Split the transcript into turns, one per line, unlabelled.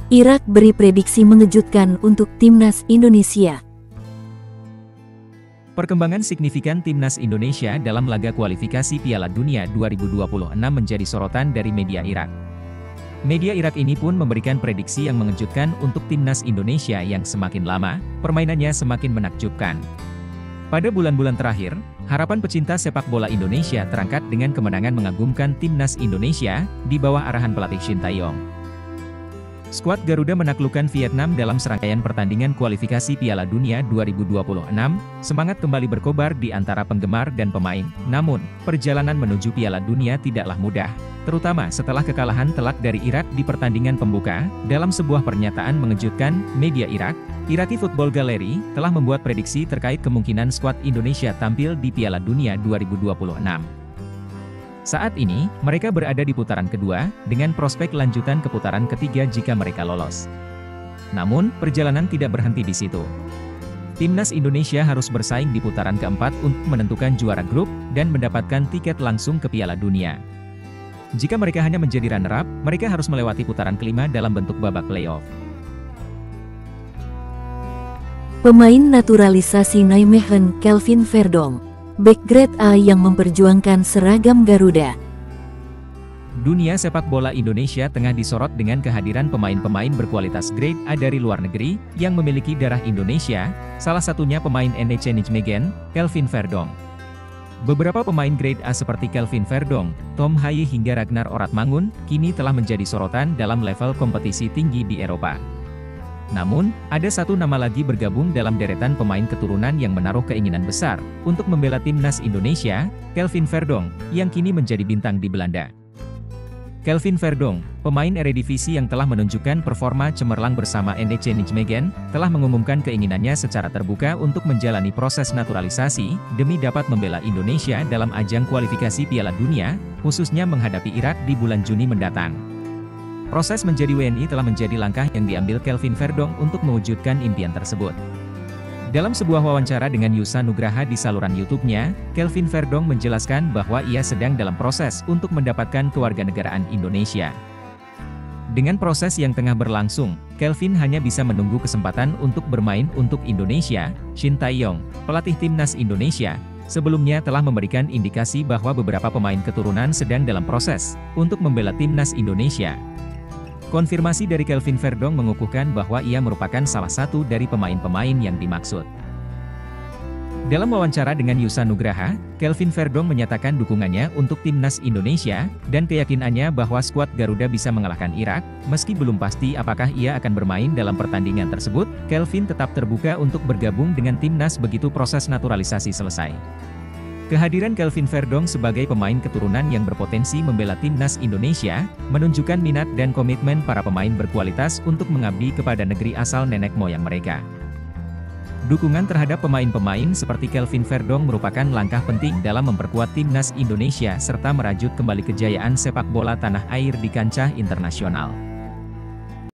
Irak beri prediksi mengejutkan untuk timnas Indonesia.
Perkembangan signifikan timnas Indonesia dalam laga kualifikasi Piala Dunia 2026 menjadi sorotan dari media Irak. Media Irak ini pun memberikan prediksi yang mengejutkan untuk timnas Indonesia yang semakin lama, permainannya semakin menakjubkan. Pada bulan-bulan terakhir, harapan pecinta sepak bola Indonesia terangkat dengan kemenangan mengagumkan timnas Indonesia di bawah arahan pelatih Shin Tae-yong. Skuad Garuda menaklukkan Vietnam dalam serangkaian pertandingan kualifikasi Piala Dunia 2026, semangat kembali berkobar di antara penggemar dan pemain. Namun, perjalanan menuju Piala Dunia tidaklah mudah, terutama setelah kekalahan telak dari Irak di pertandingan pembuka. Dalam sebuah pernyataan mengejutkan, media Irak, Iraqi Football Gallery, telah membuat prediksi terkait kemungkinan skuad Indonesia tampil di Piala Dunia 2026. Saat ini, mereka berada di putaran kedua, dengan prospek lanjutan ke putaran ketiga jika mereka lolos. Namun, perjalanan tidak berhenti di situ. Timnas Indonesia harus bersaing di putaran keempat untuk menentukan juara grup, dan mendapatkan tiket langsung ke Piala Dunia. Jika mereka hanya menjadi runner-up, mereka harus melewati putaran kelima dalam bentuk babak playoff.
Pemain naturalisasi Nijmegen Kelvin Verdonk, bek grade A yang memperjuangkan seragam Garuda.
Dunia sepak bola Indonesia tengah disorot dengan kehadiran pemain-pemain berkualitas grade A dari luar negeri, yang memiliki darah Indonesia, salah satunya pemain NEC Nijmegen, Kelvin Verdonk. Beberapa pemain grade A seperti Kelvin Verdonk, Tom Haye hingga Ragnar Oratmangun, kini telah menjadi sorotan dalam level kompetisi tinggi di Eropa. Namun, ada satu nama lagi bergabung dalam deretan pemain keturunan yang menaruh keinginan besar untuk membela timnas Indonesia, Kelvin Verdonk, yang kini menjadi bintang di Belanda. Kelvin Verdonk, pemain Eredivisie yang telah menunjukkan performa cemerlang bersama NEC Nijmegen, telah mengumumkan keinginannya secara terbuka untuk menjalani proses naturalisasi, demi dapat membela Indonesia dalam ajang kualifikasi Piala Dunia, khususnya menghadapi Irak di bulan Juni mendatang. Proses menjadi WNI telah menjadi langkah yang diambil Kelvin Verdonk untuk mewujudkan impian tersebut. Dalam sebuah wawancara dengan Yusa Nugraha di saluran YouTube-nya, Kelvin Verdonk menjelaskan bahwa ia sedang dalam proses untuk mendapatkan kewarganegaraan Indonesia. Dengan proses yang tengah berlangsung, Kelvin hanya bisa menunggu kesempatan untuk bermain untuk Indonesia. Shin Tae-yong, pelatih timnas Indonesia, sebelumnya telah memberikan indikasi bahwa beberapa pemain keturunan sedang dalam proses untuk membela timnas Indonesia. Konfirmasi dari Kelvin Verdonk mengukuhkan bahwa ia merupakan salah satu dari pemain-pemain yang dimaksud. Dalam wawancara dengan Yusa Nugraha, Kelvin Verdonk menyatakan dukungannya untuk timnas Indonesia, dan keyakinannya bahwa skuad Garuda bisa mengalahkan Irak. Meski belum pasti apakah ia akan bermain dalam pertandingan tersebut, Kelvin tetap terbuka untuk bergabung dengan timnas begitu proses naturalisasi selesai. Kehadiran Kelvin Verdonk sebagai pemain keturunan yang berpotensi membela timnas Indonesia, menunjukkan minat dan komitmen para pemain berkualitas untuk mengabdi kepada negeri asal nenek moyang mereka. Dukungan terhadap pemain-pemain seperti Kelvin Verdonk merupakan langkah penting dalam memperkuat timnas Indonesia serta merajut kembali kejayaan sepak bola tanah air di kancah internasional.